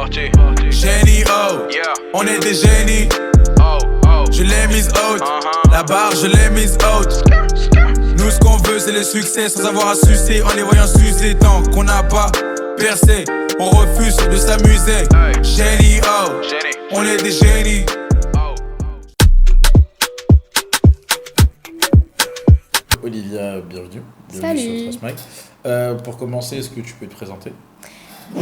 Génie, oh, on est des génies. Je l'ai mise haute, la barre je l'ai mise haute. Nous ce qu'on veut c'est le succès sans avoir à sucer. En les voyant s'user tant qu'on n'a pas percé, on refuse de s'amuser. Génie, oh, on est des génies. Olivia, bienvenue. Salut. Sur Transmic. Pour commencer, est-ce que tu peux te présenter?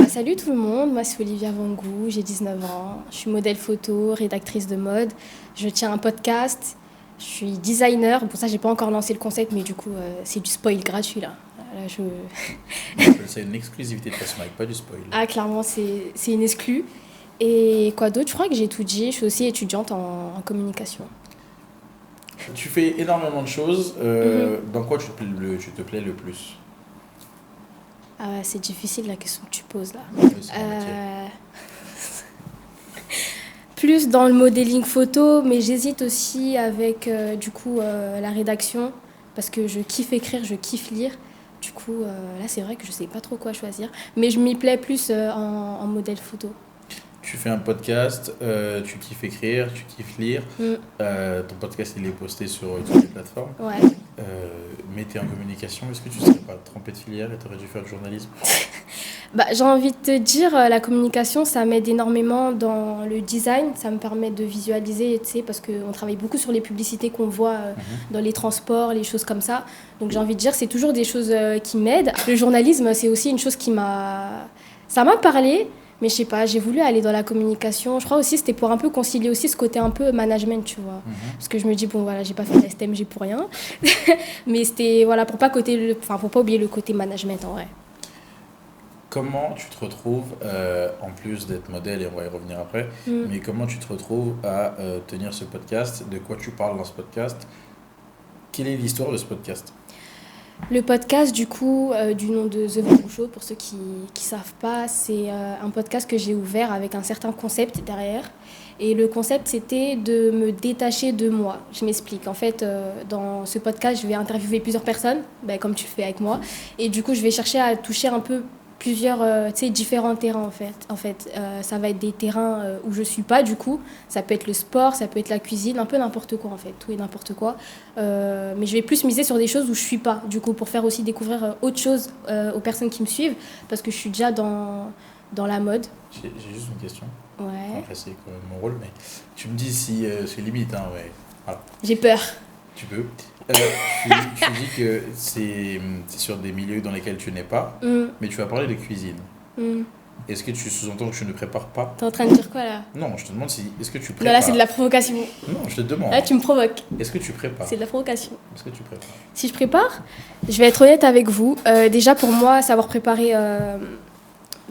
Salut tout le monde, moi c'est Olivia Vangou, j'ai 19 ans, je suis modèle photo, rédactrice de mode, je tiens un podcast, je suis designer, pour ça j'ai pas encore lancé le concept mais du coup c'est du spoil gratuit là. C'est une exclusivité de Transmic, pas du spoil. Ah clairement c'est une exclue. Et quoi d'autre, je crois que j'ai tout dit, je suis aussi étudiante en communication. Tu fais énormément de choses, dans quoi tu te plais le plus? Ah ouais, c'est difficile la question que tu poses là. Oui, c'est mon métier. Plus dans le modeling photo, mais j'hésite aussi avec la rédaction parce que je kiffe écrire, je kiffe lire. Du coup, là c'est vrai que je sais pas trop quoi choisir, mais je m'y plais plus en modèle photo. Tu fais un podcast, tu kiffes écrire, tu kiffes lire. Ton podcast il est posté sur toutes les plateformes. Ouais. Mais tu es en communication, est-ce que tu ne serais pas trompé de filière et tu aurais dû faire du journalisme? J'ai envie de te dire, la communication, ça m'aide énormément dans le design. Ça me permet de visualiser, tu sais, parce qu'on travaille beaucoup sur les publicités qu'on voit dans les transports, les choses comme ça. Donc j'ai envie de dire, c'est toujours des choses qui m'aident. Le journalisme, c'est aussi une chose ça m'a parlé. Mais je sais pas, j'ai voulu aller dans la communication. Je crois aussi c'était pour un peu concilier aussi ce côté un peu management, tu vois. Parce que je me dis, bon voilà, j'ai pas fait la STMG pour rien. Mais c'était, voilà, pour pas oublier le côté management en vrai. Comment tu te retrouves, en plus d'être modèle, et on va y revenir après, mais comment tu te retrouves à tenir ce podcast? De quoi tu parles dans ce podcast? Quelle est l'histoire de ce podcast? Le podcast, du coup, du nom de The Vangou Show, pour ceux qui savent pas, c'est un podcast que j'ai ouvert avec un certain concept derrière. Et le concept, c'était de me détacher de moi. Je m'explique. En fait, dans ce podcast, je vais interviewer plusieurs personnes, comme tu fais avec moi. Et du coup, je vais chercher à toucher un peu plusieurs différents terrains en fait. Ça va être des terrains où je suis pas du coup, ça peut être le sport, ça peut être la cuisine, un peu n'importe quoi en fait, tout et n'importe quoi, mais je vais plus miser sur des choses où je suis pas du coup, pour faire aussi découvrir autre chose aux personnes qui me suivent, parce que je suis déjà dans la mode. J'ai juste une question. Ouais. Après, c'est quand même mon rôle, mais tu me dis si c'est limite, hein, ouais. Voilà. J'ai peur. Tu peux. Tu dis que c'est sur des milieux dans lesquels tu n'es pas, mais tu vas parler de cuisine. Est-ce que tu sous-entends que tu ne prépares pas? T'es en train de dire quoi là? Non, je te demande est-ce que tu prépares. Non, là c'est de la provocation. Non, je te demande. Là tu me provoques. Est-ce que tu prépares? C'est de la provocation. Est-ce que tu prépares? Si je prépare, je vais être honnête avec vous. Déjà pour moi, savoir préparer...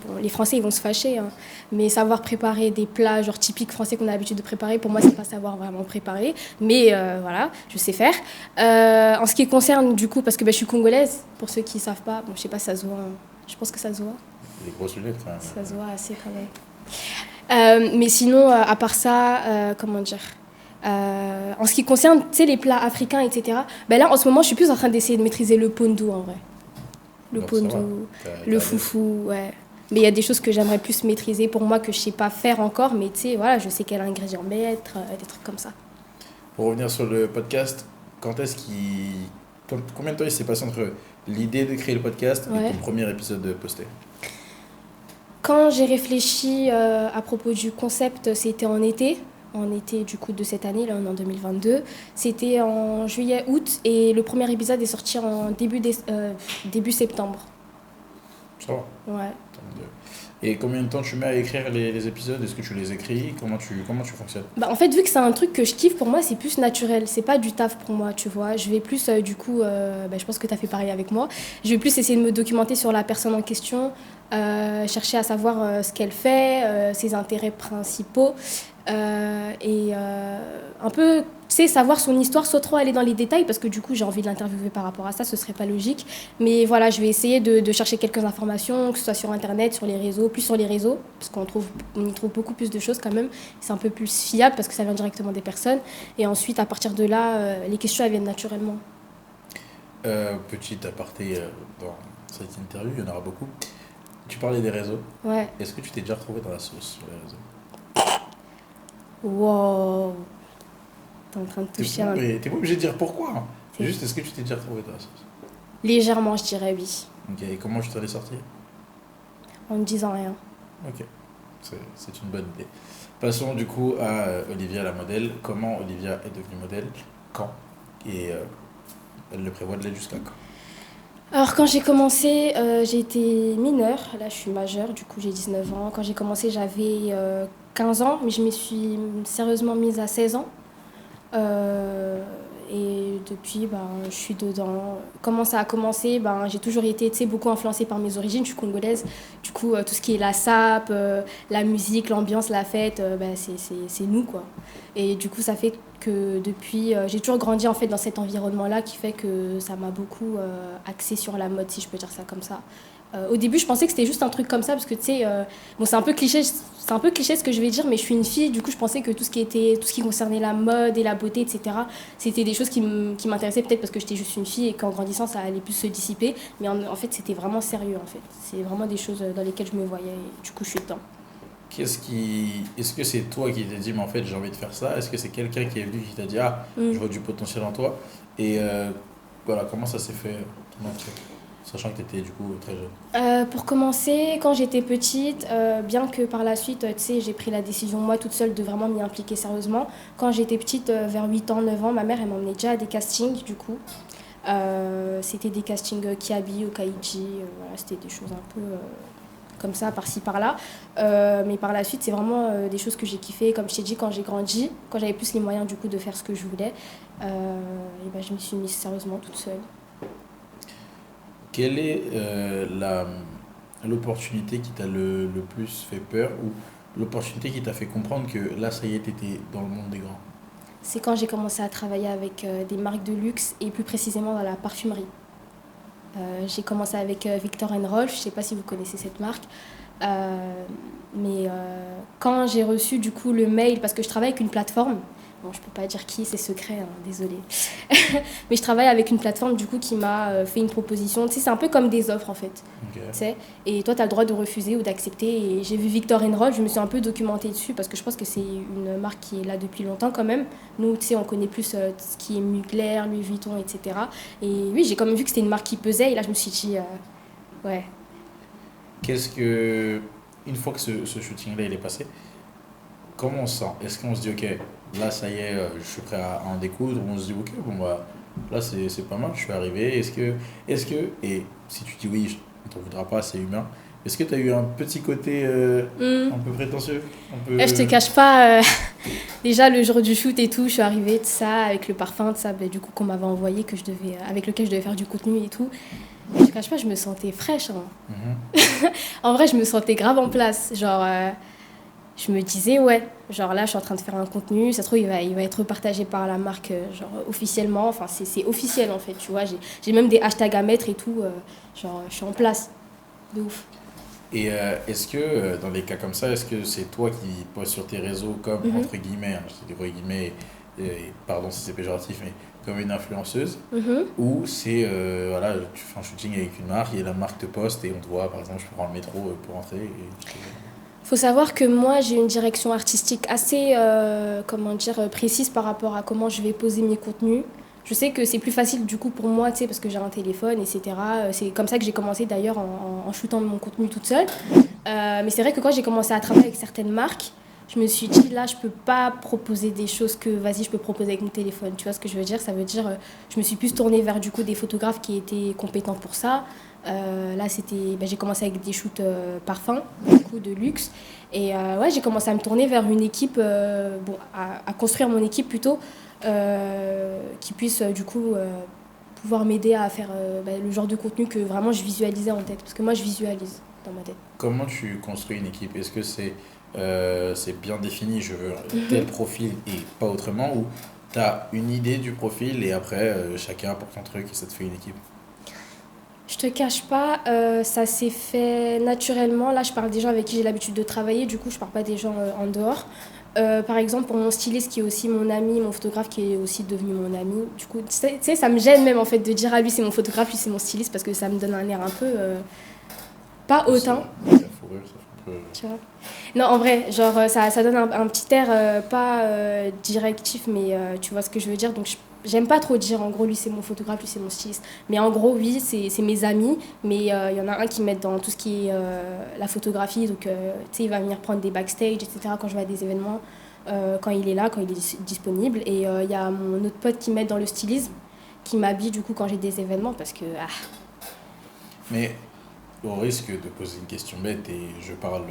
Bon, les Français ils vont se fâcher, hein, mais savoir préparer des plats genre typiques français qu'on a l'habitude de préparer, pour moi c'est pas savoir vraiment préparer, mais voilà, je sais faire. En ce qui concerne du coup, parce que je suis congolaise, pour ceux qui savent pas, bon, je sais pas si ça se voit, je pense que ça se voit. Des grosses lunettes quand même. Ça se voit assez quand même. Mais sinon, à part ça, comment dire, en ce qui concerne les plats africains, etc., là en ce moment je suis plus en train d'essayer de maîtriser le pondu en vrai. Le pondu, le foufou, ouais. Mais il y a des choses que j'aimerais plus maîtriser pour moi que je sais pas faire encore, mais tu sais, voilà, je sais quel ingrédient mettre, des trucs comme ça. Pour revenir sur le podcast, combien de temps il s'est passé entre l'idée de créer le podcast et ton premier épisode posté? Quand j'ai réfléchi à propos du concept, c'était en été du coup de cette année, là on est en 2022. C'était en juillet-août et le premier épisode est sorti en début septembre. Ça va. Ouais. Et combien de temps tu mets à écrire les épisodes? Est-ce que tu les écris? Comment tu fonctionnes? En fait, vu que c'est un truc que je kiffe, pour moi, c'est plus naturel. C'est pas du taf pour moi, tu vois. Je vais plus, je pense que tu as fait pareil avec moi. Je vais plus essayer de me documenter sur la personne en question, chercher à savoir ce qu'elle fait, ses intérêts principaux. Un peu, tu sais, savoir son histoire, sans trop aller dans les détails, parce que du coup j'ai envie de l'interviewer par rapport à ça, ce serait pas logique, mais voilà, je vais essayer de chercher quelques informations, que ce soit sur internet, sur les réseaux, plus sur les réseaux, parce qu'on y trouve beaucoup plus de choses quand même, c'est un peu plus fiable parce que ça vient directement des personnes, et ensuite à partir de là, les questions elles viennent naturellement. Petit aparté dans cette interview, il y en aura beaucoup. Tu parlais des réseaux. Ouais. Est-ce que tu t'es déjà retrouvé dans la sauce sur les réseaux? Wow. T'es en train de toucher un... T'es pas obligé de dire pourquoi. Hein. C'est- Juste, est-ce que tu t'es déjà retrouvé dans la sauce? Légèrement, je dirais oui. Ok, et comment tu t'en es sorti? En ne disant rien. Ok, c'est une bonne idée. Passons du coup à Olivia la modèle. Comment Olivia est devenue modèle? Quand? Et elle le prévoit de l'être jusqu'à quand? Alors quand j'ai commencé, j'ai été mineure. Là, je suis majeure, du coup j'ai 19 ans. Quand j'ai commencé, j'avais 15 ans, mais je me suis sérieusement mise à 16 ans. Et depuis, ben, je suis dedans. Comment ça a commencé? Ben, j'ai toujours été, tu sais, beaucoup influencée par mes origines. Je suis congolaise. Du coup, tout ce qui est la sape, la musique, l'ambiance, la fête, ben, c'est nous, quoi. Et du coup, ça fait que depuis, j'ai toujours grandi en fait dans cet environnement-là qui fait que ça m'a beaucoup axée sur la mode, si je peux dire ça comme ça. Au début, je pensais que c'était juste un truc comme ça parce que tu sais, bon, c'est un peu cliché ce que je vais dire, mais je suis une fille, du coup, je pensais que tout ce qui concernait la mode et la beauté, etc., c'était des choses qui m'intéressaient peut-être parce que j'étais juste une fille et qu'en grandissant, ça allait plus se dissiper. Mais en fait, c'était vraiment sérieux, en fait. C'est vraiment des choses dans lesquelles je me voyais et du coup, je suis dedans. Est-ce que c'est toi qui t'es dit, mais en fait, j'ai envie de faire ça? Est-ce que c'est quelqu'un qui est venu qui t'a dit, ah, je vois du potentiel en toi? Et voilà, comment ça s'est fait ton entrée? Sachant que tu étais du coup très jeune. Pour commencer, quand j'étais petite, bien que par la suite, tu sais, j'ai pris la décision moi toute seule de vraiment m'y impliquer sérieusement. Quand j'étais petite, vers 8 ans, 9 ans, ma mère elle m'emmenait déjà à des castings du coup. C'était des castings Kiabi ou Kaiji, voilà, c'était des choses un peu comme ça, par-ci, par-là. Mais par la suite, c'est vraiment des choses que j'ai kiffé. Comme je t'ai dit, quand j'ai grandi, quand j'avais plus les moyens du coup de faire ce que je voulais, et ben, je me suis mise sérieusement toute seule. Quelle est l'opportunité qui t'a le plus fait peur ou l'opportunité qui t'a fait comprendre que là, ça y est, t'étais dans le monde des grands? C'est quand j'ai commencé à travailler avec des marques de luxe et plus précisément dans la parfumerie. J'ai commencé avec Viktor & Rolf, je ne sais pas si vous connaissez cette marque. Mais quand j'ai reçu du coup le mail, parce que je travaille avec une plateforme, bon, je ne peux pas dire qui, c'est secret, hein, désolée. Mais je travaille avec une plateforme du coup qui m'a fait une proposition. Tu sais, c'est un peu comme des offres en fait. Ok. Tu sais, et toi, tu as le droit de refuser ou d'accepter. Et j'ai vu Viktor & Rolf, je me suis un peu documentée dessus parce que je pense que c'est une marque qui est là depuis longtemps quand même. Nous, tu sais, on connaît plus ce qui est Mugler, Louis Vuitton, etc. Et oui, j'ai quand même vu que c'était une marque qui pesait. Et là, je me suis dit, ouais. Une fois que ce shooting-là il est passé, comment on se sent? Est-ce qu'on se dit, ok, là ça y est, je suis prêt à en découdre, ou on se dit, ok, bon bah, là c'est pas mal, je suis arrivé. Et si tu dis oui, on t'en voudra pas, c'est humain. Est-ce que tu as eu un petit côté un peu prétentieux, Je te cache pas, déjà le jour du shoot et tout, je suis arrivée de ça, avec le parfum, de ça, du coup qu'on m'avait envoyé, avec lequel je devais faire du contenu et tout. Je te cache pas, je me sentais fraîche. Hein. Mhm. En vrai, je me sentais grave en place. Genre, je me disais, ouais, genre là, je suis en train de faire un contenu, ça se trouve, il va être partagé par la marque, genre officiellement. Enfin, c'est officiel en fait, tu vois. J'ai même des hashtags à mettre et tout. Genre, je suis en place. De ouf. Et est-ce que, dans les cas comme ça, est-ce que c'est toi qui postes sur tes réseaux comme, entre guillemets, hein, je dis des guillemets, pardon si c'est péjoratif, mais comme une influenceuse, ou c'est, voilà, tu fais un shooting avec une marque et la marque te poste et on te voit, par exemple, je prends le métro pour entrer Faut savoir que moi, j'ai une direction artistique assez, précise par rapport à comment je vais poser mes contenus. Je sais que c'est plus facile du coup pour moi, tu sais, parce que j'ai un téléphone, etc. C'est comme ça que j'ai commencé d'ailleurs en shootant mon contenu toute seule. Mais c'est vrai que quand j'ai commencé à travailler avec certaines marques, je me suis dit, là, je peux pas proposer des choses que, vas-y, je peux proposer avec mon téléphone. Tu vois ce que je veux dire? Ça veut dire, je me suis plus tournée vers du coup des photographes qui étaient compétents pour ça. Là, j'ai commencé avec des shoots parfums, du coup, de luxe. Et ouais, j'ai commencé à me tourner vers une équipe, à construire mon équipe plutôt, qui puisse du coup pouvoir m'aider à faire le genre de contenu que vraiment je visualisais en tête. Parce que moi, je visualise dans ma tête. Comment tu construis une équipe? Est-ce que c'est bien défini, je veux tel profil et pas autrement, ou tu as une idée du profil et après chacun apporte un truc et ça te fait une équipe? Je te cache pas, ça s'est fait naturellement. Là, je parle des gens avec qui j'ai l'habitude de travailler, du coup, je parle pas des gens en dehors. Par exemple, pour mon styliste qui est aussi mon ami, mon photographe qui est aussi devenu mon ami, du coup, tu sais, ça me gêne même en fait de dire à lui c'est mon photographe, lui c'est mon styliste, parce que ça me donne un air un peu pas autant. La fourrure, ça fait un peu... Tu vois. Non, en vrai, genre, ça donne un petit air pas directif, mais tu vois ce que je veux dire. Donc, j'aime pas trop dire, en gros, lui, c'est mon photographe, lui, c'est mon styliste. Mais en gros, oui, c'est mes amis. Mais il y en a un qui m'aide dans tout ce qui est la photographie. Donc, tu sais, il va venir prendre des backstage, etc. quand je vais à des événements, quand il est là, quand il est disponible. Et il y a mon autre pote qui m'aide dans le stylisme, qui m'habille, du coup, quand j'ai des événements, parce que... Mais au risque de poser une question bête, et je parle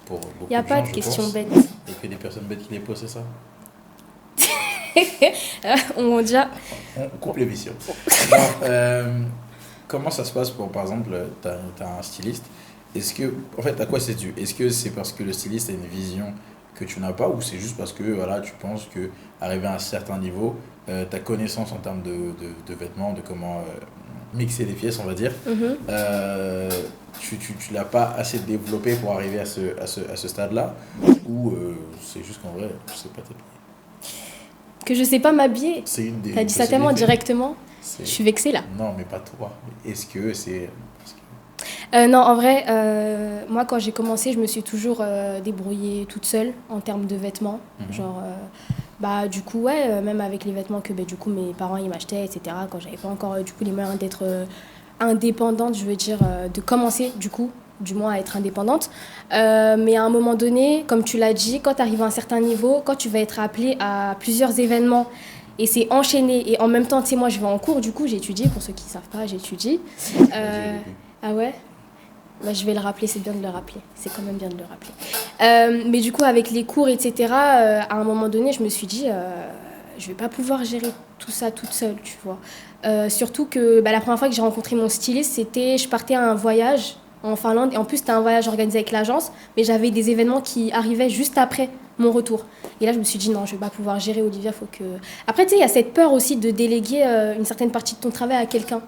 pour beaucoup de gens, il n'y a pas de question bête. Et que des personnes bêtes qui les posent, c'est ça? On déjà... On coupe l'émission. Alors, comment ça se passe pour, par exemple, tu as un styliste? Est-ce que, en fait, à quoi c'est dû? Est-ce que c'est parce que le styliste a une vision que tu n'as pas, ou c'est juste parce que voilà, tu penses que arrivé à un certain niveau, ta connaissance en termes de vêtements, de comment mixer les pièces, on va dire, tu l'as pas assez développé pour arriver à ce stade-là, ou c'est juste qu'en vrai, tu sais pas t'habiller? Que je sais pas m'habiller. C'est une des T'as dit ça tellement directement. Je suis vexée là. Non, mais pas toi. Est-ce que c'est... Non, en vrai, moi quand j'ai commencé, je me suis toujours débrouillée toute seule en termes de vêtements. Genre, bah du coup, ouais, même avec les vêtements que du coup mes parents ils m'achetaient, etc. Quand j'avais pas encore du coup les moyens d'être indépendante, je veux dire, de commencer du coup, du moins à être indépendante. Mais à un moment donné, comme tu l'as dit, quand tu arrives à un certain niveau, quand tu vas être appelée à plusieurs événements, et c'est enchaîné, et en même temps, tu sais, moi je vais en cours, du coup j'étudie, pour ceux qui ne savent pas, j'étudie. Ah ouais? Bah, je vais le rappeler, c'est bien de le rappeler. C'est quand même bien de le rappeler. Mais du coup, avec les cours, etc., à un moment donné, je me suis dit, je vais pas pouvoir gérer tout ça toute seule, tu vois. Surtout que la première fois que j'ai rencontré mon styliste, c'était, je partais à un voyage en Finlande. Et en plus, c'était un voyage organisé avec l'agence, mais j'avais des événements qui arrivaient juste après mon retour. Et là, je me suis dit, non, je vais pas pouvoir gérer, Olivia, faut que... Après, tu sais, il y a cette peur aussi de déléguer une certaine partie de ton travail à quelqu'un.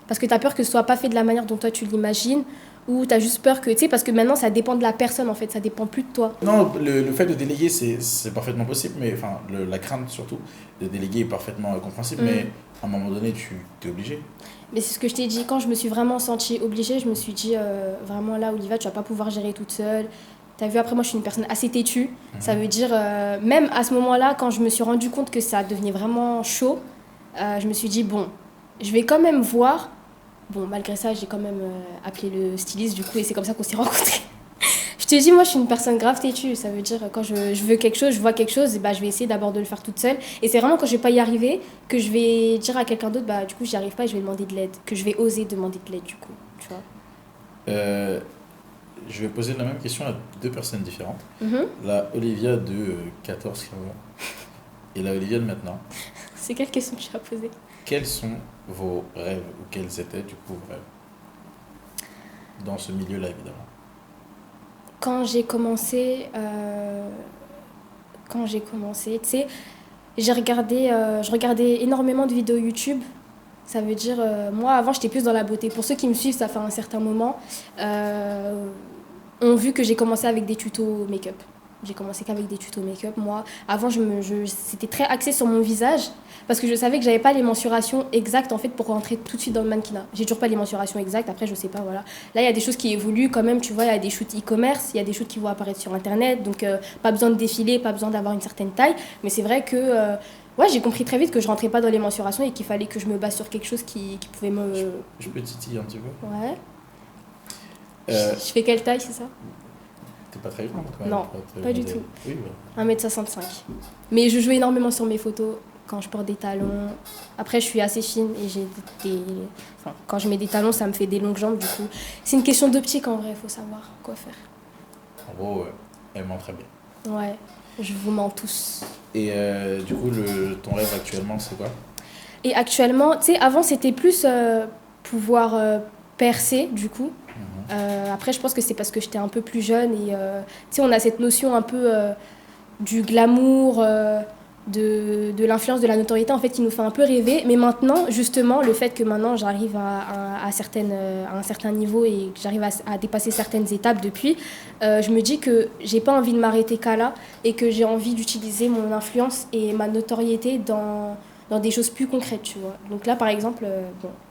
Parce que tu as peur que ce soit pas fait de la manière dont toi tu l'imagines, ou tu as juste peur que, tu sais, parce que maintenant ça dépend de la personne en fait, ça dépend plus de toi. Non, le fait de déléguer c'est parfaitement possible, mais enfin la crainte surtout de déléguer est parfaitement compréhensible, mais à un moment donné tu es obligé. Mais c'est ce que je t'ai dit, quand je me suis vraiment sentie obligée, je me suis dit vraiment là, Olivia, tu vas pas pouvoir gérer toute seule. T'as vu, après moi je suis une personne assez têtue, ça veut dire, même à ce moment-là, quand je me suis rendu compte que ça devenait vraiment chaud, je me suis dit, bon, je vais quand même voir. Bon, malgré ça, j'ai quand même appelé le styliste, du coup, et c'est comme ça qu'on s'est rencontrés. Je te dis, moi, je suis une personne grave têtue. Ça veut dire, quand je veux quelque chose, je vois quelque chose, et je vais essayer d'abord de le faire toute seule. Et c'est vraiment quand je vais pas y arriver que je vais dire à quelqu'un d'autre, du coup, j'y arrive pas et je vais demander de l'aide. Que je vais oser demander de l'aide, du coup, tu vois. Je vais poser la même question à deux personnes différentes. La Olivia de 14-15 ans et la Olivia de maintenant. C'est quelle question que tu as posée? Quels sont vos rêves, ou quels étaient du coup vos rêves dans ce milieu-là, évidemment? Quand j'ai commencé, tu sais, je regardais énormément de vidéos YouTube. Ça veut dire, moi avant j'étais plus dans la beauté. Pour ceux qui me suivent, ça fait un certain moment, ont vu que j'ai commencé avec des tutos make-up. J'ai commencé qu'avec des tutos make-up. Moi, avant, c'était très axé sur mon visage parce que je savais que j'avais pas les mensurations exactes en fait pour rentrer tout de suite dans le mannequinat. J'ai toujours pas les mensurations exactes. Après, je sais pas, voilà. Là, il y a des choses qui évoluent quand même. Tu vois, il y a des shoots e-commerce, il y a des shoots qui vont apparaître sur Internet. Donc, pas besoin de défiler, pas besoin d'avoir une certaine taille. Mais c'est vrai que j'ai compris très vite que je rentrais pas dans les mensurations et qu'il fallait que je me base sur quelque chose qui pouvait me... Je peux titiller un petit peu? Ouais. Je fais quelle taille, c'est ça? T'es pas très grande quand même. Non, pas du tout. Oui, ouais. 1m65. Mais je joue énormément sur mes photos quand je porte des talons. Après, je suis assez fine et quand je mets des talons, ça me fait des longues jambes du coup. C'est une question d'optique en vrai, il faut savoir quoi faire. En gros, elle ment très bien. Ouais, je vous mens tous. Et du coup, ton rêve actuellement, c'est quoi? Et actuellement, tu sais, avant c'était plus pouvoir percer du coup. Après, je pense que c'est parce que j'étais un peu plus jeune et tu sais, on a cette notion un peu du glamour, de l'influence de la notoriété en fait qui nous fait un peu rêver. Mais maintenant, justement, le fait que maintenant j'arrive à un certain niveau et que j'arrive à dépasser certaines étapes depuis, je me dis que j'ai pas envie de m'arrêter qu'à là et que j'ai envie d'utiliser mon influence et ma notoriété dans des choses plus concrètes, tu vois. Donc là, par exemple,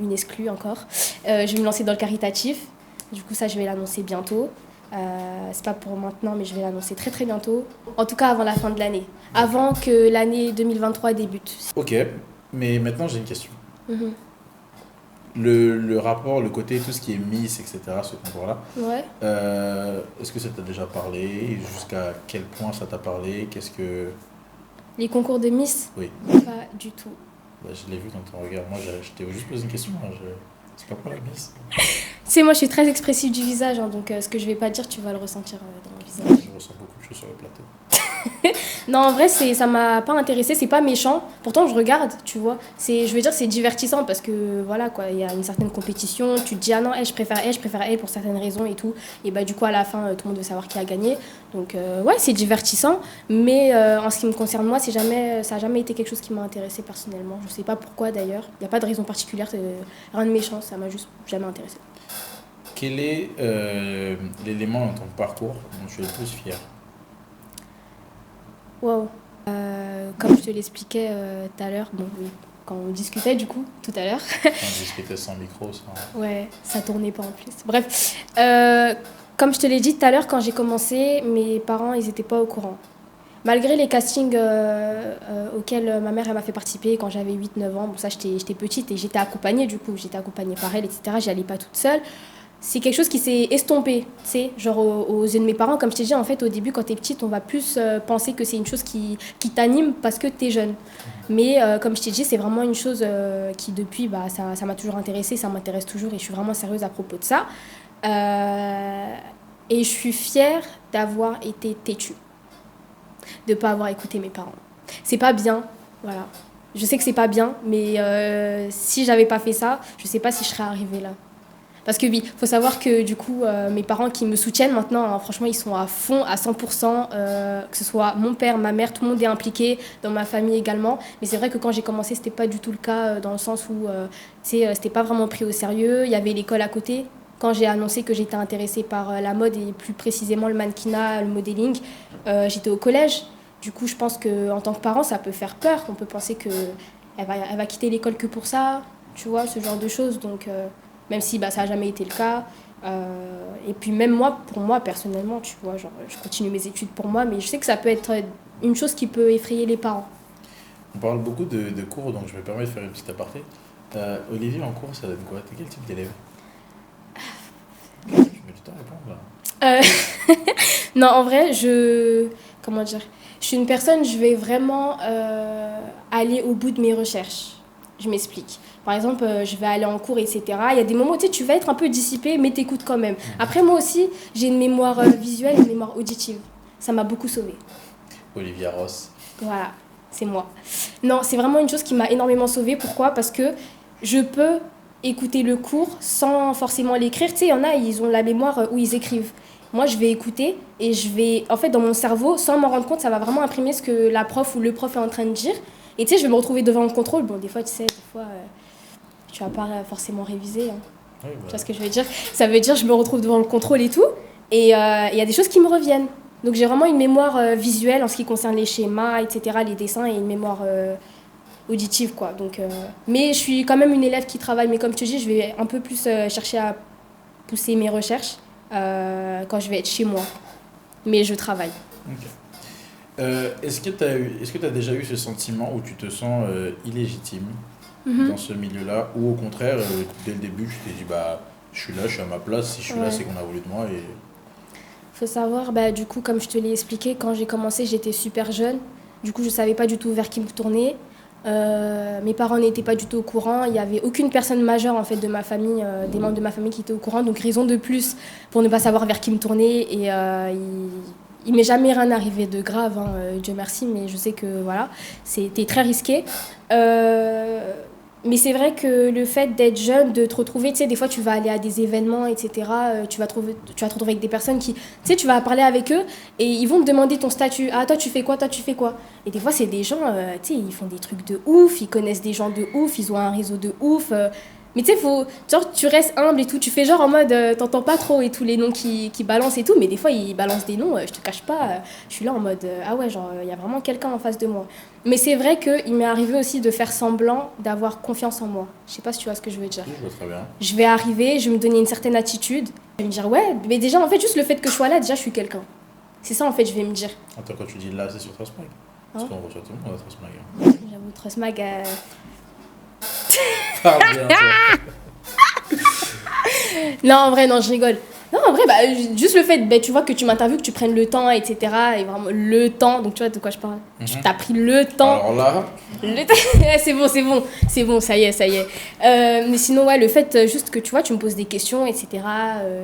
une exclue encore, je vais me lancer dans le caritatif. Du coup, ça, je vais l'annoncer bientôt. C'est pas pour maintenant, mais je vais l'annoncer très très bientôt. En tout cas, avant la fin de l'année. Avant que l'année 2023 débute. Ok, mais maintenant j'ai une question. Mhm. Le rapport, le côté, tout ce qui est Miss, etc., ce concours-là, Ouais. est-ce que ça t'a déjà parlé? Jusqu'à quel point ça t'a parlé? Qu'est-ce que... Les concours de Miss, Oui, pas du tout. bah, je l'ai vu dans ton regard. Moi, je t'ai juste posé une question. Hein, c'est pas pour la Miss. Tu sais, moi, je suis très expressive du visage, hein, donc ce que je vais pas dire, tu vas le ressentir dans mon visage. Je ressens beaucoup de choses sur le plateau. Non, en vrai, ça m'a pas intéressé, c'est pas méchant. Pourtant, je regarde, tu vois. Je veux dire, c'est divertissant parce que, voilà, quoi, il y a une certaine compétition. Tu te dis, ah non, je préfère elle pour certaines raisons et tout. Et bah, du coup, à la fin, tout le monde veut savoir qui a gagné. Donc, ouais, c'est divertissant. Mais en ce qui me concerne, moi, ça a jamais été quelque chose qui m'a intéressé personnellement. Je sais pas pourquoi d'ailleurs. Il n'y a pas de raison particulière, rien de méchant, ça m'a juste jamais intéressé. Quel est l'élément dans ton parcours dont tu es le plus fier? Wow. Comme je te l'expliquais tout à l'heure, bon, oui, quand on discutait du coup, tout à l'heure. On discutait sans micro, sans... Ouais, ça tournait pas en plus. Bref, comme je te l'ai dit tout à l'heure, quand j'ai commencé, mes parents, ils étaient pas au courant. Malgré les castings auxquels ma mère elle m'a fait participer quand j'avais 8-9 ans, bon ça j'étais petite et j'étais accompagnée du coup, j'étais accompagnée par elle, etc. J'y allais pas toute seule. C'est quelque chose qui s'est estompé, tu sais, genre aux yeux de mes parents. Comme je t'ai dit, en fait, au début, quand t'es petite, on va plus penser que c'est une chose qui t'anime parce que t'es jeune. Mais comme je t'ai dit, c'est vraiment une chose qui, depuis, bah, ça m'a toujours intéressée, ça m'intéresse toujours et je suis vraiment sérieuse à propos de ça. Et je suis fière d'avoir été têtue, de ne pas avoir écouté mes parents. C'est pas bien, voilà. Je sais que c'est pas bien, mais si j'avais pas fait ça, je sais pas si je serais arrivée là. Parce que oui, il faut savoir que du coup, mes parents qui me soutiennent maintenant, hein, franchement, ils sont à fond, à 100%, que ce soit mon père, ma mère, tout le monde est impliqué, dans ma famille également. Mais c'est vrai que quand j'ai commencé, c'était pas du tout le cas, dans le sens où, c'était pas vraiment pris au sérieux. Il y avait l'école à côté. Quand j'ai annoncé que j'étais intéressée par la mode et plus précisément le mannequinat, le modeling, j'étais au collège. Du coup, je pense qu'en tant que parent, ça peut faire peur. On peut penser qu'elle va quitter l'école que pour ça, tu vois, ce genre de choses. Donc... même si bah, ça n'a jamais été le cas. Et puis même moi, pour moi, personnellement, tu vois, genre, je continue mes études pour moi, mais je sais que ça peut être une chose qui peut effrayer les parents. On parle beaucoup de cours, donc je me permets de faire une petite aparté. Olivier, en cours, ça donne quoi? T'es quel type d'élève? Je mets du temps à répondre, là. Non, en vrai, comment dire, je suis une personne, je vais vraiment aller au bout de mes recherches. Je m'explique. Par exemple, je vais aller en cours, etc. Il y a des moments où tu vas être un peu dissipé, mais t'écoutes quand même. Après, moi aussi, j'ai une mémoire visuelle, une mémoire auditive. Ça m'a beaucoup sauvée. Olivia Ross. Voilà, c'est moi. Non, c'est vraiment une chose qui m'a énormément sauvée. Pourquoi? Parce que je peux écouter le cours sans forcément l'écrire. Tu sais, il y en a, ils ont la mémoire où ils écrivent. Moi, je vais écouter et je vais, en fait, dans mon cerveau, sans m'en rendre compte, ça va vraiment imprimer ce que la prof ou le prof est en train de dire. Et tu sais, je vais me retrouver devant le contrôle. Bon, des fois, tu sais, tu vas pas forcément réviser. Hein. Oui, Tu vois ce que je veux dire? Ça veut dire que je me retrouve devant le contrôle et tout. Et il y a des choses qui me reviennent. Donc j'ai vraiment une mémoire visuelle en ce qui concerne les schémas, etc., les dessins, et une mémoire auditive, quoi. Donc, mais je suis quand même une élève qui travaille. Mais comme je te dis, je vais un peu plus chercher à pousser mes recherches quand je vais être chez moi. Mais je travaille. Ok. Est-ce que tu as déjà eu ce sentiment où tu te sens illégitime dans ce milieu-là, ou au contraire, dès le début, tu t'es dit, bah, je suis là, je suis à ma place, si je suis là, c'est qu'on a voulu de moi. Et... Faut savoir, bah, du coup, comme je te l'ai expliqué, quand j'ai commencé, j'étais super jeune. Du coup, je ne savais pas du tout vers qui me tourner. Mes parents n'étaient pas du tout au courant. Il n'y avait aucune personne majeure en fait, de ma famille, des membres de ma famille qui étaient au courant. Donc, raison de plus pour ne pas savoir vers qui me tourner. Et il m'est jamais rien arrivé de grave, hein, Dieu merci, mais je sais que voilà, c'était très risqué. Mais c'est vrai que le fait d'être jeune, de te retrouver, tu sais, des fois tu vas aller à des événements, etc. Tu vas te retrouver avec des personnes qui, tu sais, tu vas parler avec eux et ils vont te demander ton statut. Ah, toi tu fais quoi, toi tu fais quoi? Et des fois c'est des gens, tu sais, ils font des trucs de ouf, ils connaissent des gens de ouf, ils ont un réseau de ouf. Mais tu sais, genre, tu restes humble et tout. Tu fais genre en mode, t'entends pas trop et tous les noms qui balancent et tout. Mais des fois, ils balancent des noms, je te cache pas. Je suis là en mode, ah ouais, genre, il y a vraiment quelqu'un en face de moi. Mais c'est vrai qu'il m'est arrivé aussi de faire semblant d'avoir confiance en moi. Je sais pas si tu vois ce que je veux dire. Je vois très bien. Je vais arriver, je vais me donner une certaine attitude. Je vais me dire, ouais, mais déjà, en fait, juste le fait que je sois là, déjà, je suis quelqu'un. C'est ça, en fait, je vais me dire. Attends, quand tu dis là, c'est sur Trustmag. Parce Hein? qu'on reçoit tout le monde à Trustmag. J'avoue, Trustmag. Parle bien, toi. Non, en vrai, non, je rigole. Non, en vrai, bah, juste le fait, bah, tu vois, que tu m'interviewes, que tu prennes le temps, etc. Et vraiment, le temps. Donc, tu vois de quoi je parle. Tu t'as pris le temps. Alors là, C'est bon, ça y est. Mais sinon, ouais, le fait juste que tu vois, tu me poses des questions, etc.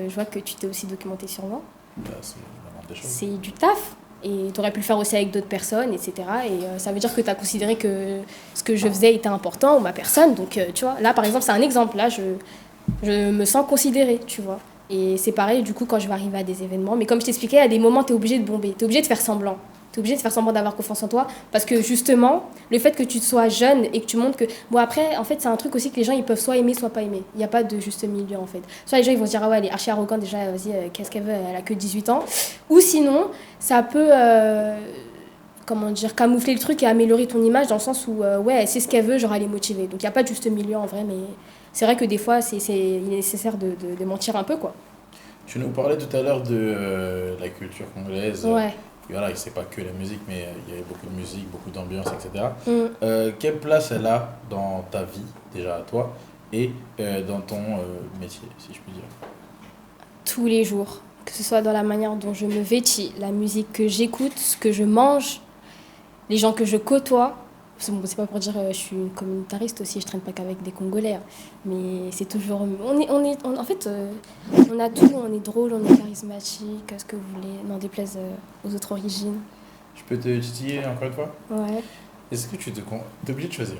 Je vois que tu t'es aussi documenté sur moi. bah, c'est vraiment des choses. C'est du taf. Et tu aurais pu le faire aussi avec d'autres personnes, etc. Et ça veut dire que tu as considéré que ce que je faisais était important, ou ma personne. Donc, tu vois, là, par exemple, c'est un exemple. Là, je me sens considérée, tu vois. Et c'est pareil, du coup, quand je vais arriver à des événements. Mais comme je t'expliquais, à des moments, tu es obligé de bomber. Tu es obligé de faire semblant. Tu es obligé de faire semblant d'avoir confiance en toi. Parce que justement, le fait que tu sois jeune et que tu montres que... Bon, après, en fait, c'est un truc aussi que les gens, ils peuvent soit aimer, soit pas aimer. Il n'y a pas de juste milieu, en fait. Soit les gens, ils vont se dire, ah ouais, elle est archi arrogante, déjà, vas-y, qu'est-ce qu'elle veut, elle a que 18 ans. Ou sinon, ça peut... comment dire, camoufler le truc et améliorer ton image dans le sens où, ouais, elle sait ce qu'elle veut, genre, elle est motivée. Donc, il n'y a pas de juste milieu, en vrai, mais c'est vrai que des fois, c'est nécessaire de mentir un peu, quoi. Tu nous parlais tout à l'heure de la culture congolaise. Ouais. Voilà, c'est pas que la musique, mais il y avait beaucoup de musique, beaucoup d'ambiance, etc. Mm. Quelle place elle a dans ta vie, déjà à toi, et dans ton métier, si je puis dire? Tous les jours, que ce soit dans la manière dont je me vêtis, la musique que j'écoute, ce que je mange, les gens que je côtoie. C'est pas pour dire je suis une communautariste aussi, je traîne pas qu'avec des Congolais, hein. Mais c'est toujours... En fait, on a tout, on est drôle, on est charismatique, ce que vous voulez, n'en déplaise aux autres origines. Je peux te titiller encore une fois? Ouais. Est-ce que t'es obligé de choisir?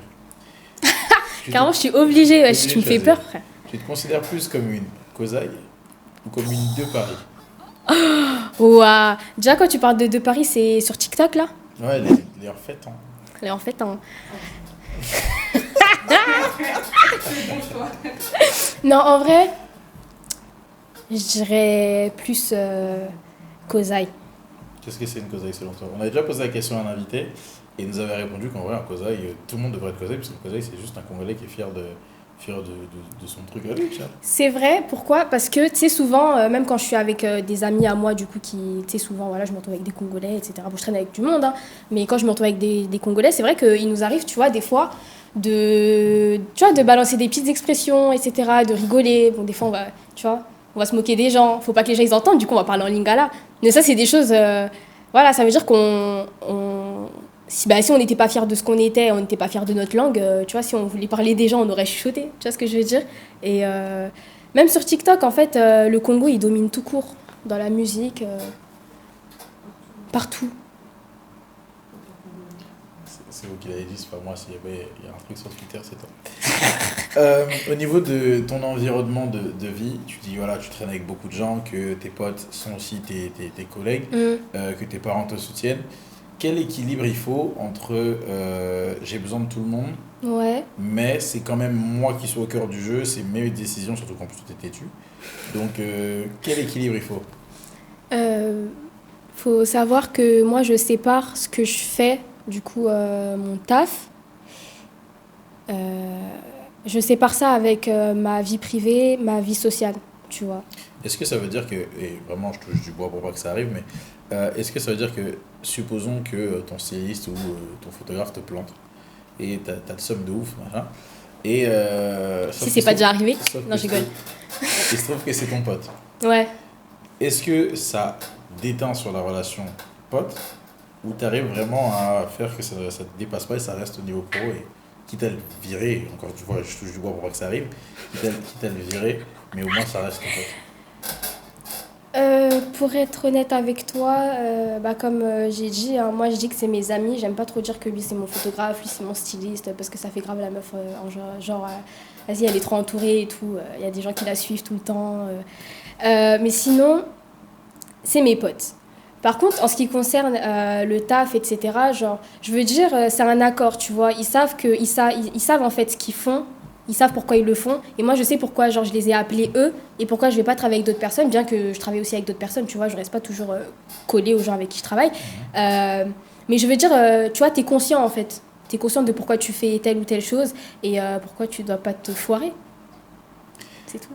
Carrément, je suis obligée, ouais, tu me fais peur, frère. Tu te considères plus comme une Kozaï ou comme une de Paris? Ouah. Déjà, quand tu parles de Paris, c'est sur TikTok, là? Ouais, les refaites, hein. Et en fait, hein... Non, en vrai, je dirais plus Kozaï. Qu'est-ce que c'est une Kozaï selon toi? On avait déjà posé la question à un invité et il nous avait répondu qu'en vrai, un Kozaï, tout le monde devrait être Kozaï, parce que le Kozaï, c'est juste un Congolais qui est fier de son truc à lui, tu vois. C'est vrai, pourquoi? Parce que, tu sais, souvent, même quand je suis avec des amis à moi, du coup, qui, tu sais, souvent, voilà, je me retrouve avec des Congolais, etc. Bon, je traîne avec du monde, hein, mais quand je me retrouve avec des Congolais, c'est vrai qu'il nous arrive, tu vois, des fois, de balancer des petites expressions, etc., de rigoler. Bon, des fois, on va se moquer des gens, faut pas que les gens ils entendent, du coup, on va parler en lingala. Mais ça, c'est des choses, voilà, ça veut dire si on n'était pas fiers de ce qu'on était, on n'était pas fiers de notre langue, tu vois, si on voulait parler des gens, on aurait chuchoté, tu vois ce que je veux dire? Et même sur TikTok, en fait, le Congo, il domine tout court, dans la musique, partout. C'est vous qui l'avez dit, c'est pas moi, s'il y a un truc sur Twitter, c'est toi. Au niveau de ton environnement de vie, tu dis, voilà, tu traînes avec beaucoup de gens, que tes potes sont aussi tes collègues, que tes parents te soutiennent. Quel équilibre il faut entre j'ai besoin de tout le monde, ouais, mais c'est quand même moi qui suis au cœur du jeu, c'est mes décisions, surtout qu'en plus tu es têtu. Donc quel équilibre il faut? Faut savoir que moi, je sépare ce que je fais, du coup, mon taf. Je sépare ça avec ma vie privée, ma vie sociale, tu vois. Est-ce que ça veut dire que, et vraiment je touche du bois pour pas que ça arrive, mais est-ce que ça veut dire que, supposons que ton styliste ou ton photographe te plante et t'as le somme de ouf, machin, et Si c'est pas déjà arrivé. Non, je rigole. Il se trouve que c'est ton pote. Ouais. Est-ce que ça déteint sur la relation pote ou t'arrives vraiment à faire que ça te dépasse pas et ça reste au niveau pro et quitte à le virer, encore une fois je touche du bois pour pas que ça arrive, quitte à le virer, mais au moins ça reste ton pote? Pour être honnête avec toi, comme j'ai dit, hein, moi je dis que c'est mes amis. J'aime pas trop dire que lui c'est mon photographe, lui c'est mon styliste, parce que ça fait grave la meuf vas-y, elle est trop entourée et tout. Il y a des gens qui la suivent tout le temps. Mais sinon, c'est mes potes. Par contre, en ce qui concerne le taf, etc., genre, je veux dire, c'est un accord, tu vois. Ils savent en fait ce qu'ils font Ils savent pourquoi ils le font. Et moi, je sais pourquoi genre, je les ai appelés eux et pourquoi je vais pas travailler avec d'autres personnes, bien que je travaille aussi avec d'autres personnes, tu vois. Je reste pas toujours collée aux gens avec qui je travaille. Mais je veux dire, tu vois, t'es conscient, en fait. T'es conscient de pourquoi tu fais telle ou telle chose et pourquoi tu dois pas te foirer. C'est tout.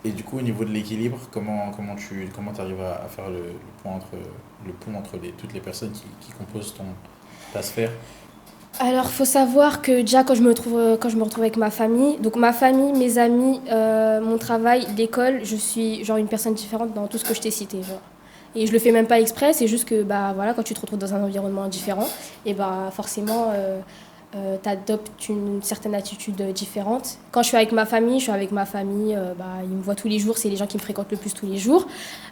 Et du coup, au niveau de l'équilibre, comment tu arrives à faire le pont entre toutes les personnes qui composent ta sphère? Alors, faut savoir que déjà, quand je me retrouve avec ma famille, donc ma famille, mes amis, mon travail, l'école, je suis genre une personne différente dans tout ce que je t'ai cité, genre. Et je le fais même pas exprès, c'est juste que bah voilà, quand tu te retrouves dans un environnement différent, et bah forcément, tu adoptes une certaine attitude différente. Quand je suis avec ma famille, bah, ils me voient tous les jours, c'est les gens qui me fréquentent le plus tous les jours.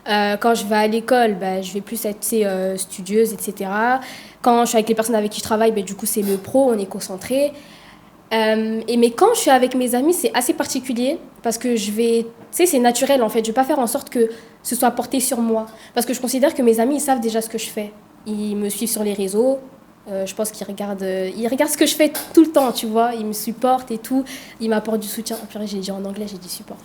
Quand je vais à l'école, bah, je vais plus être studieuse, etc. Quand je suis avec les personnes avec qui je travaille, bah, du coup c'est le pro, on est concentré. Mais quand je suis avec mes amis, c'est assez particulier parce que c'est naturel en fait. Je vais pas faire en sorte que ce soit porté sur moi. Parce que je considère que mes amis, ils savent déjà ce que je fais. Ils me suivent sur les réseaux. Je pense qu'ils regardent ce que je fais tout le temps, tu vois. Ils me supportent et tout. Ils m'apportent du soutien. Oh, purée, j'ai dit en anglais, j'ai dit support.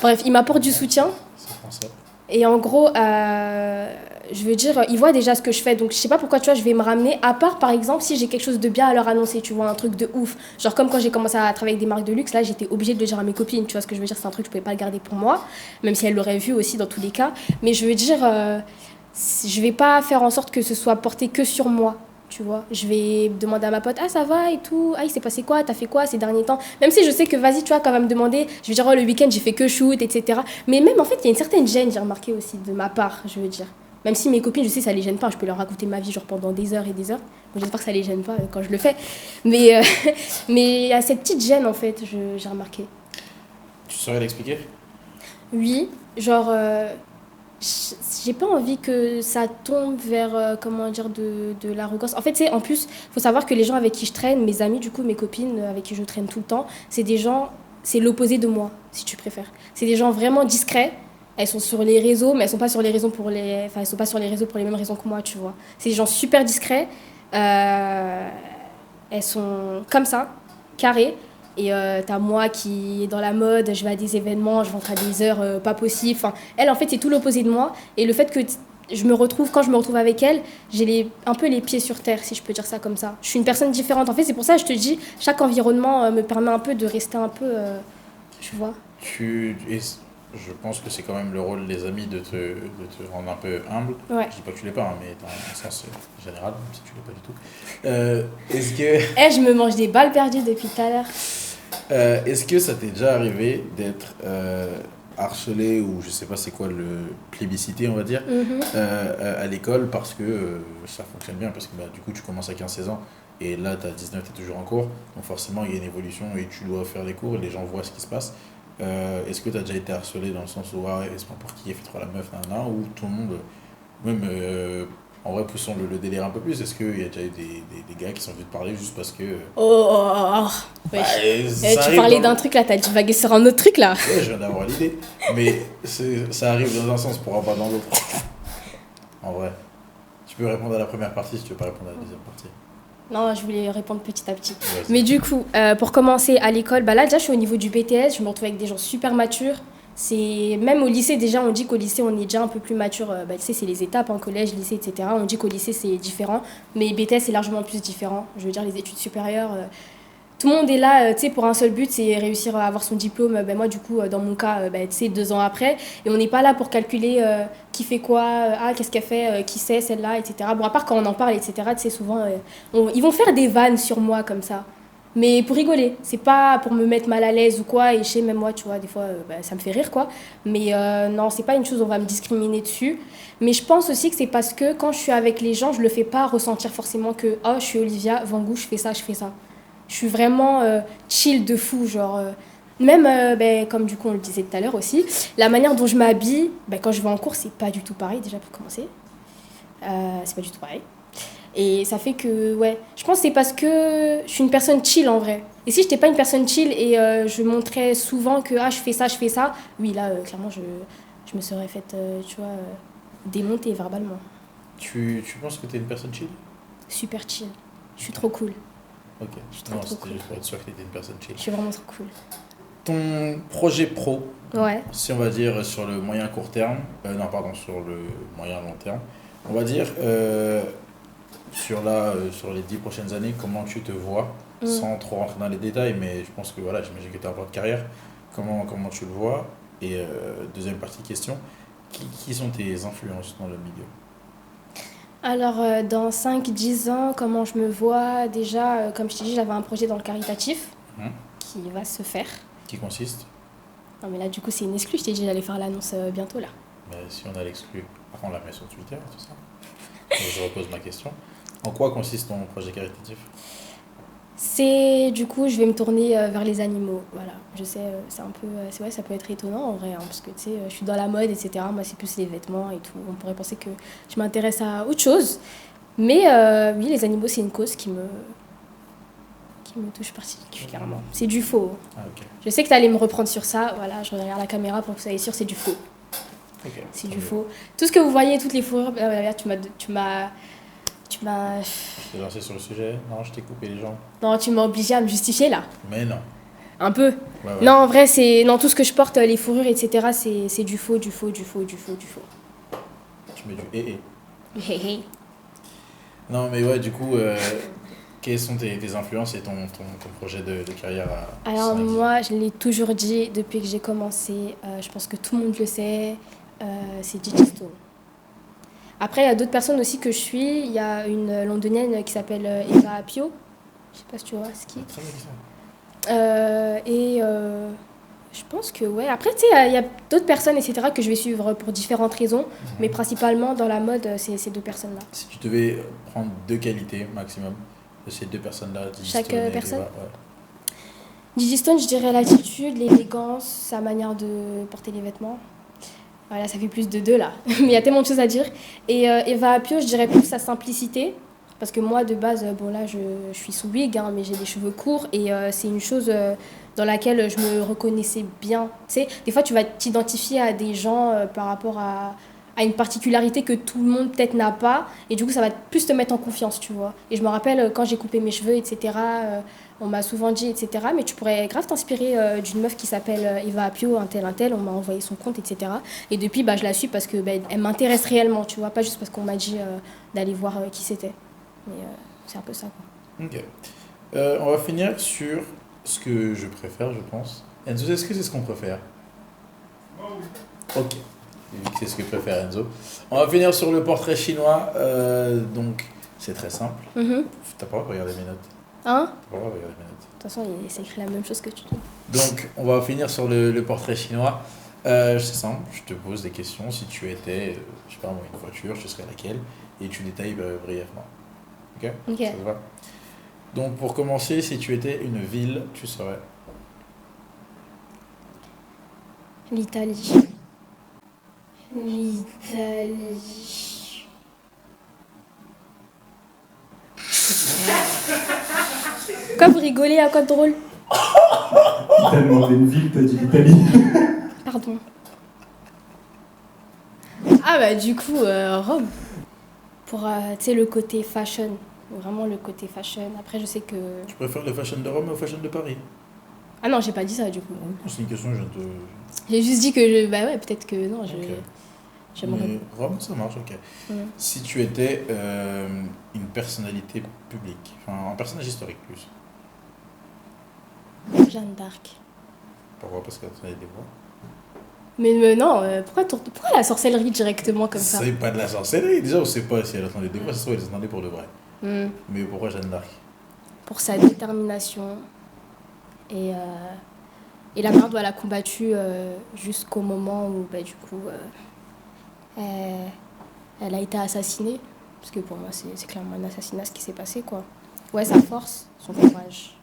Bref, ils m'apportent du soutien. C'est français. Et en gros, je veux dire, ils voient déjà ce que je fais. Donc, je sais pas pourquoi, tu vois, je vais me ramener. À part, par exemple, si j'ai quelque chose de bien à leur annoncer, tu vois, un truc de ouf. Genre, comme quand j'ai commencé à travailler avec des marques de luxe, là, j'étais obligée de le dire à mes copines. Tu vois ce que je veux dire? C'est un truc que je pouvais pas le garder pour moi. Même si elles l'auraient vu aussi dans tous les cas. Mais je veux dire, je vais pas faire en sorte que ce soit porté que sur moi. Tu vois, je vais demander à ma pote, ah ça va et tout, ah il s'est passé quoi, t'as fait quoi ces derniers temps, même si je sais que vas-y, tu vois, quand même me demander, je vais dire, oh le week-end j'ai fait que shoot, etc. Mais même en fait, il y a une certaine gêne, j'ai remarqué aussi de ma part, je veux dire. Même si mes copines, je sais, ça les gêne pas, je peux leur raconter ma vie genre pendant des heures et des heures. Bon, j'espère que ça les gêne pas quand je le fais. Mais il y a cette petite gêne en fait, j'ai remarqué. Tu saurais l'expliquer? Oui, genre. J'ai pas envie que ça tombe vers, comment dire, de l'arrogance. En fait, tu sais, en plus, faut savoir que les gens avec qui je traîne, mes amis, du coup, mes copines avec qui je traîne tout le temps, c'est des gens, c'est l'opposé de moi, si tu préfères. C'est des gens vraiment discrets. Elles sont sur les réseaux, mais elles sont pas sur les réseaux elles sont pas sur les réseaux pour les mêmes raisons que moi, tu vois. C'est des gens super discrets. Elles sont comme ça, carrées. Et t'as moi qui est dans la mode, je vais à des événements, je rentre à des heures pas possibles. Enfin, elle, en fait, c'est tout l'opposé de moi. Et le fait que quand je me retrouve avec elle, j'ai un peu les pieds sur terre, si je peux dire ça comme ça. Je suis une personne différente. En fait, c'est pour ça que je te dis, chaque environnement me permet un peu de rester un peu, tu vois. Je pense que c'est quand même le rôle des amis de te rendre un peu humble. Ouais. Je dis pas que tu l'es pas, hein, mais dans un sens général, même si tu l'es pas du tout. Est-ce que... Je me mange des balles perdues depuis tout à l'heure. Est-ce que ça t'est déjà arrivé d'être harcelé ou je sais pas c'est quoi le plébiscité on va dire à l'école parce que ça fonctionne bien parce que bah, du coup tu commences à 15-16 ans et là t'as 19, t'es toujours en cours donc forcément il y a une évolution et tu dois faire des cours et les gens voient ce qui se passe. Est-ce que t'as déjà été harcelé dans le sens où ouais, c'est pas pour qui fait trop la meuf ou tout le monde même en vrai, poussons le délire un peu plus. Est-ce qu'il y a déjà eu des gars qui sont venus te parler juste parce que... Ouais. Tu parlais d'un truc là, t'as divagué sur un autre truc là. Ouais, je viens d'avoir l'idée. Mais ça arrive dans un sens pour pas dans l'autre. En vrai. Tu peux répondre à la première partie si tu veux pas répondre à la deuxième partie. Non, je voulais répondre petit à petit. Ouais, mais du coup, pour commencer à l'école, bah là déjà je suis au niveau du BTS, je me retrouve avec des gens super matures. Même au lycée, déjà, on dit qu'au lycée, on est déjà un peu plus mature. Tu sais, c'est les étapes, en collège, lycée, etc. On dit qu'au lycée, c'est différent. Mais BTS, c'est largement plus différent. Je veux dire, les études supérieures, tout le monde est là, tu sais, pour un seul but, c'est réussir à avoir son diplôme. Moi, du coup, dans mon cas, tu sais, 2 ans après. Et on n'est pas là pour calculer qui fait quoi, qu'est-ce qu'elle fait, qui c'est, celle-là, etc. Bon, à part quand on en parle, etc., tu sais, souvent, ils vont faire des vannes sur moi, comme ça. Mais pour rigoler, c'est pas pour me mettre mal à l'aise ou quoi, et je sais, même moi, tu vois, des fois, ça me fait rire, quoi. Mais non, c'est pas une chose où on va me discriminer dessus. Mais je pense aussi que c'est parce que quand je suis avec les gens, je le fais pas ressentir forcément que, oh, je suis Olivia Vangou, je fais ça. Je suis vraiment chill de fou, genre... Même, comme du coup on le disait tout à l'heure aussi, la manière dont je m'habille, quand je vais en cours, c'est pas du tout pareil, déjà pour commencer. C'est pas du tout pareil. Et ça fait que, ouais, je pense que c'est parce que je suis une personne chill en vrai. Et si je n'étais pas une personne chill et je montrais souvent que je fais ça, oui, là, clairement, je me serais faite, tu vois, démonter verbalement. Tu penses que tu es une personne chill? Super chill. Je suis trop cool. Ok. Je suis trop, Non, trop c'était cool. juste pour être sûr que tu étais une personne chill. Je suis vraiment trop cool. Ton projet pro, Ouais. si on va dire sur le moyen court terme, non, pardon, sur le moyen long terme, on va dire sur les 10 prochaines années, comment tu te vois, sans trop rentrer dans les détails, mais je pense que voilà, j'imagine que tu as un plan de carrière, comment tu le vois? Et deuxième partie question, qui sont tes influences dans le milieu? Alors, dans 5-10 ans, comment je me vois? Déjà, comme je t'ai dit, j'avais un projet dans le caritatif Mhm. qui va se faire. Qui consiste? Non, mais là, du coup, c'est une exclue. Je t'ai dit, j'allais faire l'annonce bientôt, là. Mais si on a l'exclu, après on la met sur Twitter, tout ça. Donc, je repose ma question. En quoi consiste ton projet caritatif? Du coup, je vais me tourner vers les animaux. Voilà. Je sais, c'est un peu. C'est vrai, ça peut être étonnant en vrai, hein, parce que tu sais, je suis dans la mode, etc. Moi, c'est plus les vêtements et tout. On pourrait penser que je m'intéresse à autre chose. Mais oui, les animaux, c'est une cause qui me touche particulièrement. C'est du faux. Ah, ok. Je sais que tu allais me reprendre sur ça. Voilà, je regarde la caméra pour que vous soyez sûr, c'est du faux. Ok. C'est Tant du mieux. faux. Tout ce que vous voyez, toutes les fourrures, tu m'as. Je t'ai lancé sur le sujet. Non, je t'ai coupé les jambes. Non, tu m'as obligé à me justifier là. Mais non. Un peu. Ouais, ouais. Non, en vrai, c'est. Non, tout ce que je porte, les fourrures, etc., c'est du faux, du faux, du faux, du faux, du faux. Tu mets du hé. Hé hé. Non, mais ouais, du coup, quelles sont tes influences et ton projet de carrière à Alors, 5-10 ans? moi, je l'ai toujours dit depuis que j'ai commencé. Je pense que tout le monde le sait. C'est Gigi Stone. Après, il y a d'autres personnes aussi que je suis. Il y a une londonienne qui s'appelle Eva Apio. Je sais pas si tu vois ce qui. Très bien ça. Je pense que ouais. Après, tu sais, il y a d'autres personnes, etc., que je vais suivre pour différentes raisons. Mais principalement, dans la mode, c'est ces deux personnes-là. Si tu devais prendre 2 qualités maximum de ces 2 personnes-là, Gigi Chaque, Stone et personne? Eva, ouais. Gigi Stone, je dirais l'attitude, l'élégance, sa manière de porter les vêtements. Voilà, ça fait plus de deux là. Mais il y a tellement de choses à dire. Et Eva Apio, je dirais plus sa simplicité. Parce que moi, de base, bon là, je suis sous wig, hein, mais j'ai des cheveux courts. Et c'est une chose dans laquelle je me reconnaissais bien. Tu sais, des fois, tu vas t'identifier à des gens par rapport à une particularité que tout le monde peut-être n'a pas. Et du coup, ça va plus te mettre en confiance, tu vois. Et je me rappelle, quand j'ai coupé mes cheveux, etc., on m'a souvent dit, etc., mais tu pourrais grave t'inspirer d'une meuf qui s'appelle Eva Apio, un tel. On m'a envoyé son compte, etc. Et depuis, bah, je la suis parce que bah, elle m'intéresse réellement, tu vois. Pas juste parce qu'on m'a dit d'aller voir qui c'était. Mais c'est un peu ça, quoi. Ok. On va finir sur ce que je préfère, je pense. Enzo, est-ce que c'est ce qu'on préfère? Ok. Vu que c'est ce que préfère Enzo. On va finir sur le portrait chinois. Donc, c'est très simple. T'as pas le droit de regarder mes notes. Hein? T'as pas le droit de regarder mes notes. De toute façon, c'est écrit la même chose que tu dis. Donc, on va finir sur le portrait chinois. C'est simple, je te pose des questions. Si tu étais, je sais pas moi, une voiture, tu serais laquelle? Et tu détailles brièvement. Ok? Ok. Ça te va? Donc, pour commencer, si tu étais une ville, tu serais. L'Italie. L'Italie. Quoi, vous rigolez à quoi de drôle? T'as demandé une ville, t'as dit l'Italie. Pardon. Ah bah du coup, Rome. Pour, tu sais, le côté fashion. Vraiment le côté fashion. Après, je sais que... Tu préfères le fashion de Rome ou le fashion de Paris? Ah non, j'ai pas dit ça du coup. C'est une question, je te. J'ai juste dit que... Bah ouais, peut-être que non, Ok. j'aimerais... Mais Rome, ça marche, ok. Si tu étais une personnalité publique, enfin un personnage historique plus, Jeanne d'Arc. pourquoi? Parce qu'elle a des voix. Mais non, pourquoi la sorcellerie directement comme ça? C'est pas de la sorcellerie, déjà on sait pas si elle attendait des voix, c'est soit elle les attendait pour de vrai. Hmm. Mais pourquoi Jeanne d'Arc? Pour sa détermination et la manière dont elle a combattu jusqu'au moment où bah, du coup elle a été assassinée, parce que pour moi c'est clairement un assassinat ce qui s'est passé quoi. Ouais, sa force, son courage.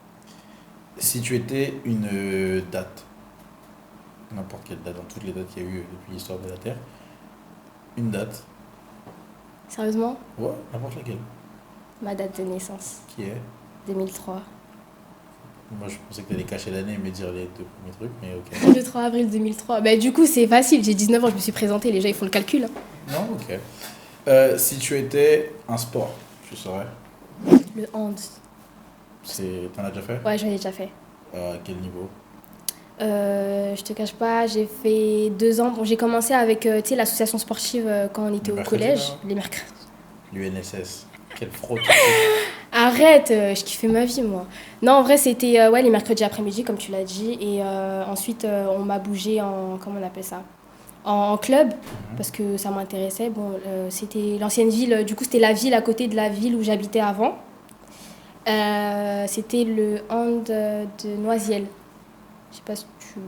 Si tu étais une date, n'importe quelle date, dans toutes les dates qu'il y a eu depuis l'histoire de la Terre, une date, Sérieusement, ouais, n'importe laquelle, ma date de naissance, qui est. 2003. Moi je pensais que t'allais cacher l'année mais dire les 2 premiers trucs, mais ok. Le 3 avril 2003. Bah du coup c'est facile, j'ai 19 ans, je me suis présentée, les gens ils font le calcul. Hein. Non, ok. Si tu étais un sport, tu saurais. Le hand. T'en as déjà fait? Ouais, j'en ai déjà fait. À quel niveau? Je te cache pas, j'ai fait 2 ans. Bon, j'ai commencé avec tu sais, l'association sportive quand on était au collège, les mercredis. L'UNSS. Quelle fraude. Arrête, je kiffais ma vie moi. Non, en vrai, c'était ouais, les mercredis après-midi, comme tu l'as dit. Et ensuite, on m'a bougé en. Comment on appelle ça? En club, parce que ça m'intéressait. Bon, c'était l'ancienne ville, du coup, c'était la ville à côté de la ville où j'habitais avant. C'était le hand de Noisiel. Je sais pas si tu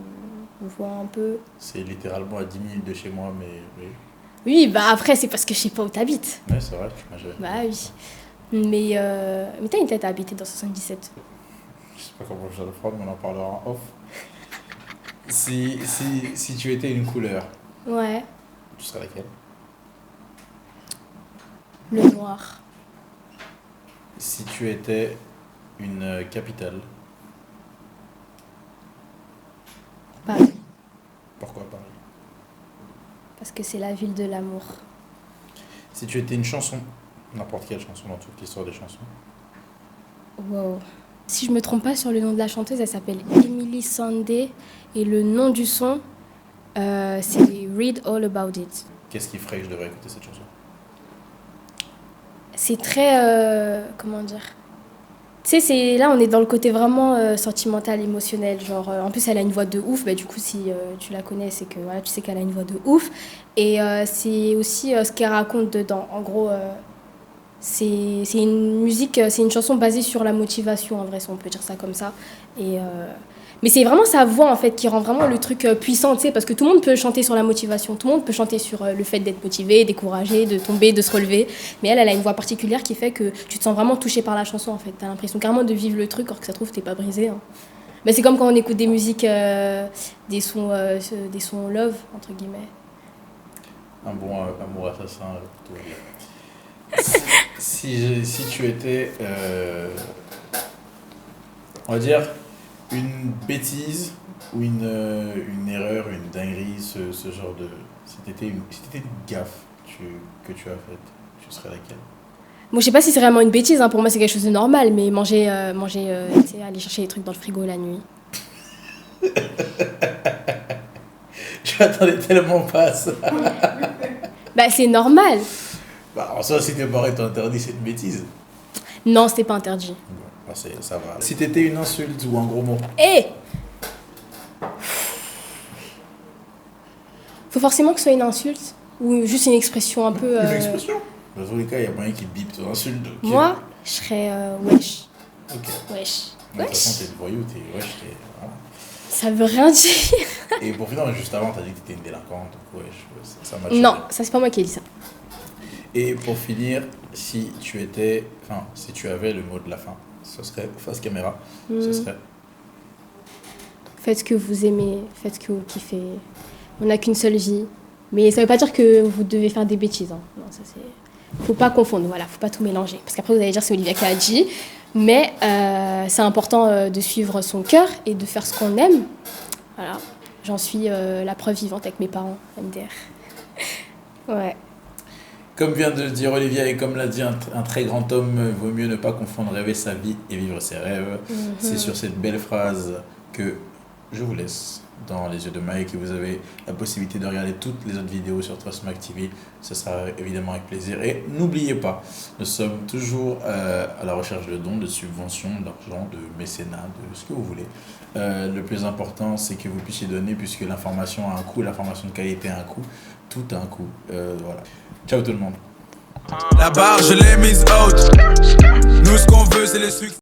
vois un peu. C'est littéralement à 10 minutes de chez moi, mais oui. Oui, bah après, c'est parce que je sais pas où t'habites. Ouais, c'est vrai, moi j'avais. Bah oui. Mais t'as une tête à habiter dans 77. Je sais pas comment je vais le prendre, mais on en parlera en off. Si tu étais une couleur, Ouais, tu serais laquelle? le noir. Si tu étais une capitale, Paris. pourquoi Paris? Parce que c'est la ville de l'amour. Si tu étais une chanson, n'importe quelle chanson dans toute l'histoire des chansons, Wow. Si je me trompe pas sur le nom de la chanteuse, elle s'appelle Emily Sandé. Et le nom du son, c'est Read All About It. qu'est-ce qui ferait que je devrais écouter cette chanson? C'est très... comment dire? Tu sais, là, on est dans le côté vraiment sentimental, émotionnel. Genre, en plus, elle a une voix de ouf. Bah, du coup, si tu la connais, c'est que voilà, tu sais qu'elle a une voix de ouf. Et c'est aussi ce qu'elle raconte dedans. En gros, c'est une musique, c'est une chanson basée sur la motivation, en vrai, si on peut dire ça comme ça. Et, mais c'est vraiment sa voix, en fait, qui rend vraiment le truc puissant, tu sais, parce que tout le monde peut chanter sur la motivation. Tout le monde peut chanter sur le fait d'être motivé, découragé, de tomber, de se relever. Mais elle a une voix particulière qui fait que tu te sens vraiment touché par la chanson, en fait. T'as l'impression carrément de vivre le truc, alors que ça se trouve, t'es pas brisé. Hein. Mais c'est comme quand on écoute des musiques, des sons love, entre guillemets. Un bon amour assassin, tout va bien. Si tu étais, on va dire, une bêtise ou une erreur, une dinguerie, ce genre de... Si t'étais une gaffe que tu as faite, tu serais laquelle? Bon, je sais pas si c'est vraiment une bêtise, hein, pour moi c'est quelque chose de normal, mais manger tu sais, aller chercher des trucs dans le frigo la nuit. Je m'attendais tellement pas à ça. Bah c'est normal. Bah, en soi, si t'es barré, t'es interdit, c'est une bêtise. Non, c'était pas interdit. Bon, bah, ça va. Si t'étais une insulte ou un gros mot, Hé Faut forcément que ce soit une insulte ou juste une expression un peu... une expression. Dans tous les cas, il y a moyen qui te bip ton insulte. Donc, Moi, je serais wesh. Ok. Wesh. De toute façon, Wesh. t'es le voyou, t'es... Voilà. Ça veut rien dire. Et pour finir, juste avant, t'as dit que t'étais une délinquante. Donc, ouais, ça m'a Non, choqué. ça c'est pas moi qui ai dit ça. Et pour finir, si tu avais le mot de la fin, ce serait face caméra, ce serait... Faites ce que vous aimez, faites ce que vous kiffez. On n'a qu'une seule vie. Mais ça veut pas dire que vous devez faire des bêtises. Hein. Non, ça c'est... Faut pas confondre, voilà, faut pas tout mélanger. Parce qu'après vous allez dire c'est Olivia qui a dit. Mais c'est important de suivre son cœur et de faire ce qu'on aime. Voilà, j'en suis la preuve vivante avec mes parents, MDR. Ouais. Comme vient de le dire Olivia et comme l'a dit un très grand homme, vaut mieux ne pas confondre rêver sa vie et vivre ses rêves. C'est sur cette belle phrase que je vous laisse dans les yeux de Mike et vous avez la possibilité de regarder toutes les autres vidéos sur Trustmac TV. Ce sera évidemment avec plaisir. Et n'oubliez pas, nous sommes toujours à la recherche de dons, de subventions, d'argent, de mécénat, de ce que vous voulez. Le plus important, c'est que vous puissiez donner puisque l'information a un coût, l'information de qualité a un coût, tout a un coût. Voilà. Ciao tout le monde. La barre, je l'ai mise haute. Nous, ce qu'on veut, c'est le succès.